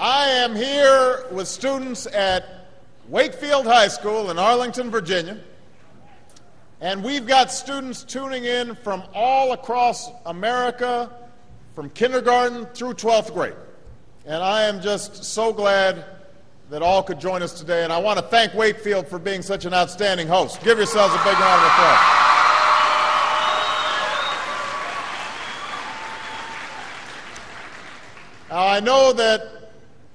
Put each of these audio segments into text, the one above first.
I am here with students at Wakefield High School in Arlington, Virginia, and we've got students tuning in from all across America, from kindergarten through 12th grade. And I am just so glad that all could join us today, and I want to thank Wakefield for being such an outstanding host. Give yourselves a big round of applause. Now, I know that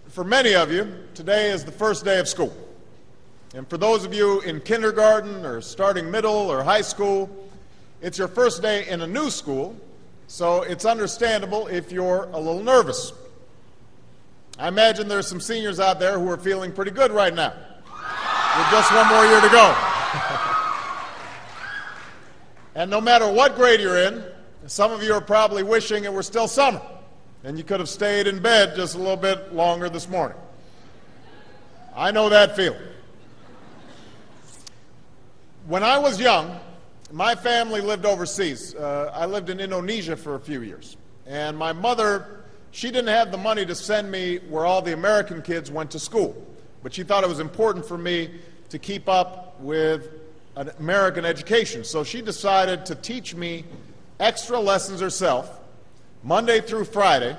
for many of you, today is the first day of school. And for those of you in kindergarten or starting middle or high school, it's your first day in a new school, so it's understandable if you're a little nervous. I imagine there's some seniors out there who are feeling pretty good right now, with just one more year to go. And no matter what grade you're in, some of you are probably wishing it were still summer, and you could have stayed in bed just a little bit longer this morning. I know that feeling. When I was young, my family lived overseas. I lived in Indonesia for a few years. And my mother, she didn't have the money to send me where all the American kids went to school. But she thought it was important for me to keep up with an American education. So she decided to teach me extra lessons herself, Monday through Friday,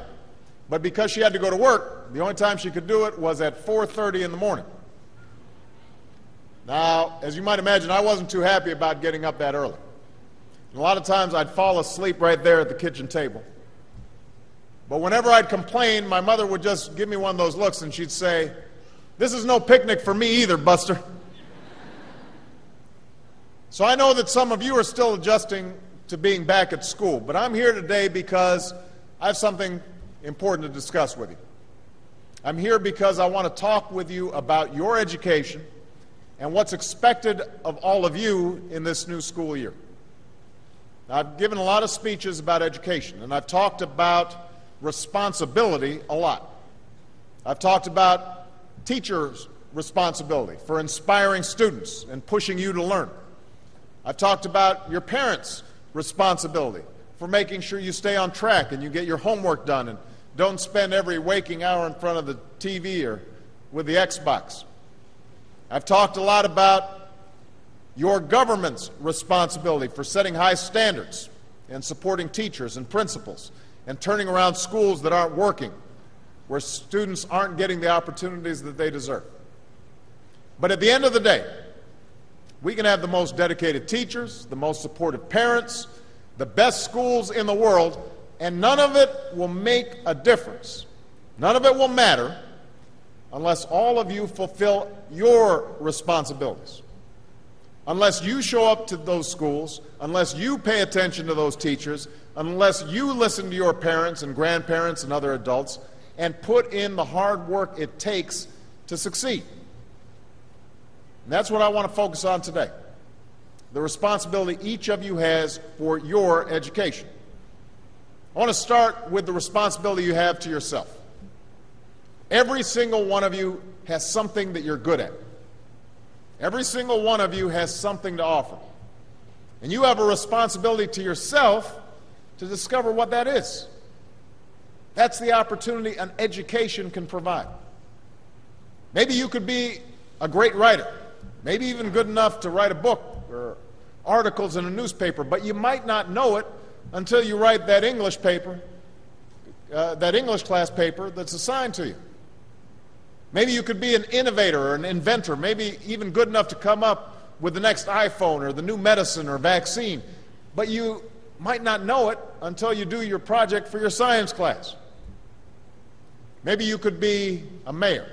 but because she had to go to work, the only time she could do it was at 4:30 in the morning. Now, as you might imagine, I wasn't too happy about getting up that early. And a lot of times I'd fall asleep right there at the kitchen table. But whenever I'd complain, my mother would just give me one of those looks and she'd say, "This is no picnic for me either, Buster." So I know that some of you are still adjusting to being back at school, but I'm here today because I have something important to discuss with you. I'm here because I want to talk with you about your education and what's expected of all of you in this new school year. Now, I've given a lot of speeches about education, and I've talked about responsibility a lot. I've talked about teachers' responsibility for inspiring students and pushing you to learn. I've talked about your parents' responsibility for making sure you stay on track and you get your homework done and don't spend every waking hour in front of the TV or with the Xbox. I've talked a lot about your government's responsibility for setting high standards and supporting teachers and principals and turning around schools that aren't working, where students aren't getting the opportunities that they deserve. But at the end of the day, we can have the most dedicated teachers, the most supportive parents, the best schools in the world, and none of it will make a difference. None of it will matter unless all of you fulfill your responsibilities. Unless you show up to those schools, unless you pay attention to those teachers, unless you listen to your parents and grandparents and other adults and put in the hard work it takes to succeed. And that's what I want to focus on today, the responsibility each of you has for your education. I want to start with the responsibility you have to yourself. Every single one of you has something that you're good at. Every single one of you has something to offer. And you have a responsibility to yourself to discover what that is. That's the opportunity an education can provide. Maybe you could be a great writer, maybe even good enough to write a book or articles in a newspaper, but you might not know it until you write that English paper, that English class paper that's assigned to you. Maybe you could be an innovator or an inventor, maybe even good enough to come up with the next iPhone or the new medicine or vaccine, but you might not know it until you do your project for your science class. Maybe you could be a mayor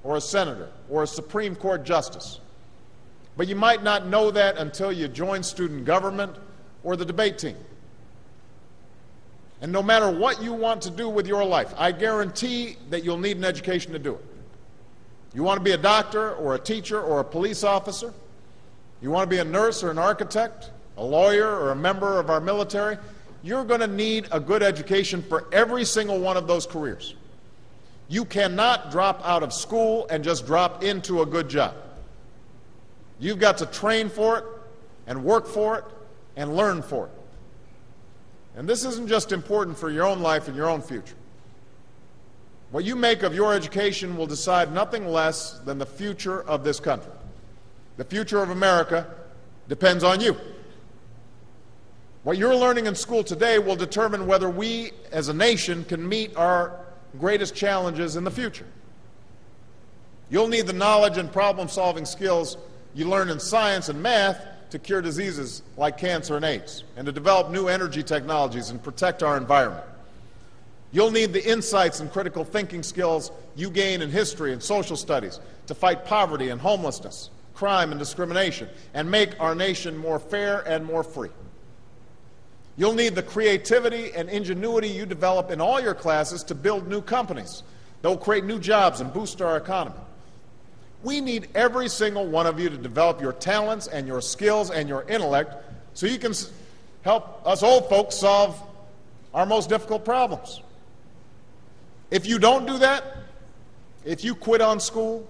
or a senator or a Supreme Court justice, but you might not know that until you join student government or the debate team. And no matter what you want to do with your life, I guarantee that you'll need an education to do it. You want to be a doctor or a teacher or a police officer? You want to be a nurse or an architect, a lawyer or a member of our military? You're going to need a good education for every single one of those careers. You cannot drop out of school and just drop into a good job. You've got to train for it and work for it and learn for it. And this isn't just important for your own life and your own future. What you make of your education will decide nothing less than the future of this country. The future of America depends on you. What you're learning in school today will determine whether we as a nation can meet our greatest challenges in the future. You'll need the knowledge and problem-solving skills you learn in science and math to cure diseases like cancer and AIDS, and to develop new energy technologies and protect our environment. You'll need the insights and critical thinking skills you gain in history and social studies to fight poverty and homelessness, crime and discrimination, and make our nation more fair and more free. You'll need the creativity and ingenuity you develop in all your classes to build new companies that will create new jobs and boost our economy. We need every single one of you to develop your talents and your skills and your intellect so you can help us old folks solve our most difficult problems. If you don't do that, if you quit on school,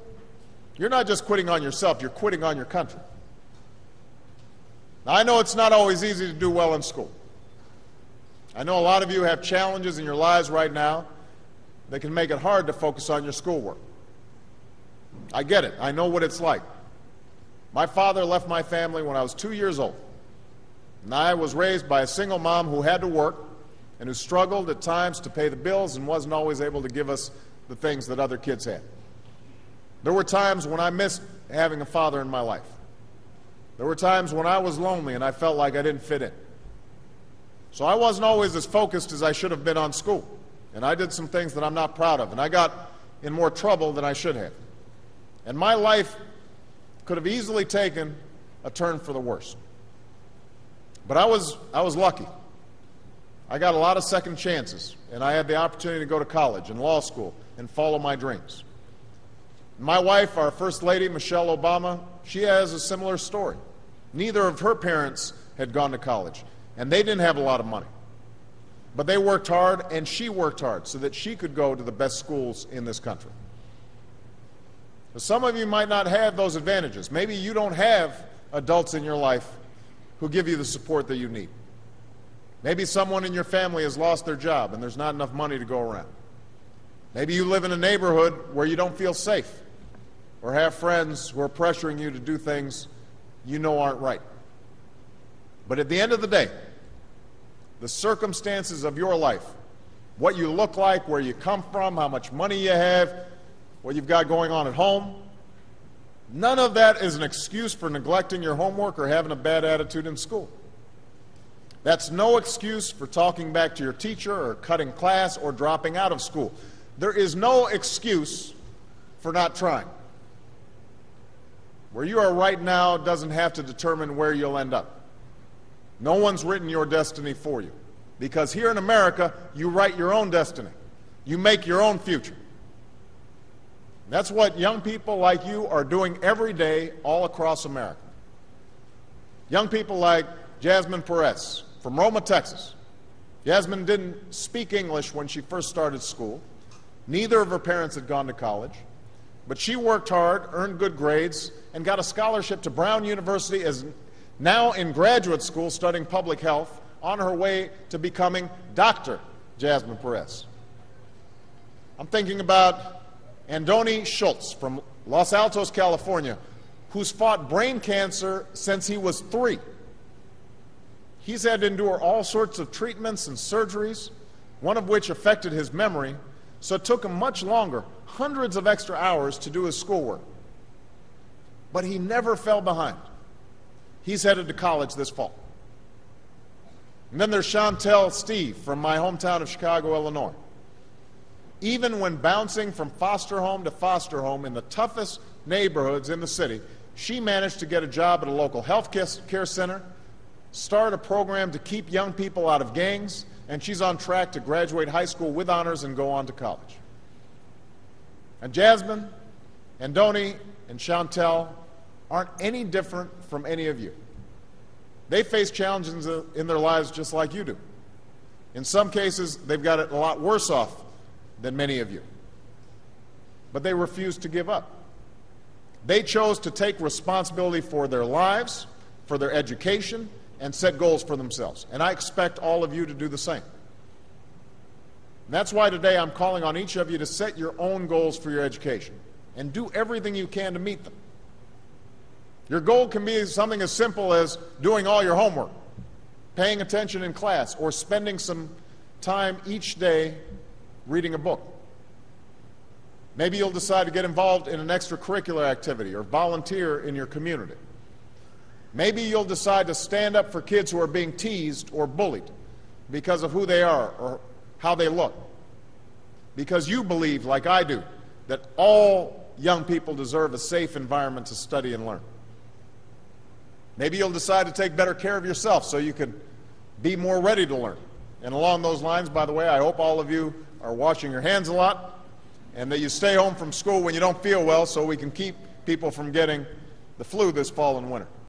you're not just quitting on yourself, you're quitting on your country. Now, I know it's not always easy to do well in school. I know a lot of you have challenges in your lives right now that can make it hard to focus on your schoolwork. I get it. I know what it's like. My father left my family when I was 2 years old, and I was raised by a single mom who had to work and who struggled at times to pay the bills and wasn't always able to give us the things that other kids had. There were times when I missed having a father in my life. There were times when I was lonely and I felt like I didn't fit in. So I wasn't always as focused as I should have been on school, and I did some things that I'm not proud of, and I got in more trouble than I should have. And my life could have easily taken a turn for the worse. But I was lucky. I got a lot of second chances, and I had the opportunity to go to college and law school and follow my dreams. My wife, our First Lady, Michelle Obama, she has a similar story. Neither of her parents had gone to college, and they didn't have a lot of money. But they worked hard, and she worked hard so that she could go to the best schools in this country. Some of you might not have those advantages. Maybe you don't have adults in your life who give you the support that you need. Maybe someone in your family has lost their job and there's not enough money to go around. Maybe you live in a neighborhood where you don't feel safe or have friends who are pressuring you to do things you know aren't right. But at the end of the day, the circumstances of your life, what you look like, where you come from, how much money you have, what you've got going on at home, none of that is an excuse for neglecting your homework or having a bad attitude in school. That's no excuse for talking back to your teacher or cutting class or dropping out of school. There is no excuse for not trying. Where you are right now doesn't have to determine where you'll end up. No one's written your destiny for you, because here in America, you write your own destiny. You make your own future. That's what young people like you are doing every day all across America. Young people like Jasmine Perez from Roma, Texas. Jasmine didn't speak English when she first started school. Neither of her parents had gone to college. But she worked hard, earned good grades, and got a scholarship to Brown University, as now in graduate school studying public health, on her way to becoming Dr. Jasmine Perez. I'm thinking about Andoni Schultz from Los Altos, California, who's fought brain cancer since he was 3. He's had to endure all sorts of treatments and surgeries, one of which affected his memory, so it took him much longer, hundreds of extra hours, to do his schoolwork. But he never fell behind. He's headed to college this fall. And then there's Chantel Steve from my hometown of Chicago, Illinois. Even when bouncing from foster home to foster home in the toughest neighborhoods in the city, she managed to get a job at a local health care center, start a program to keep young people out of gangs, and she's on track to graduate high school with honors and go on to college. And Jasmine, Andoni, and Chantel aren't any different from any of you. They face challenges in their lives just like you do. In some cases, they've got it a lot worse off than many of you. But they refused to give up. They chose to take responsibility for their lives, for their education, and set goals for themselves. And I expect all of you to do the same. And that's why today I'm calling on each of you to set your own goals for your education and do everything you can to meet them. Your goal can be something as simple as doing all your homework, paying attention in class, or spending some time each day reading a book. Maybe you'll decide to get involved in an extracurricular activity or volunteer in your community. Maybe you'll decide to stand up for kids who are being teased or bullied because of who they are or how they look. Because you believe, like I do, that all young people deserve a safe environment to study and learn. Maybe you'll decide to take better care of yourself so you can be more ready to learn. And along those lines, by the way, I hope all of you are washing your hands a lot and that you stay home from school when you don't feel well so we can keep people from getting the flu this fall and winter.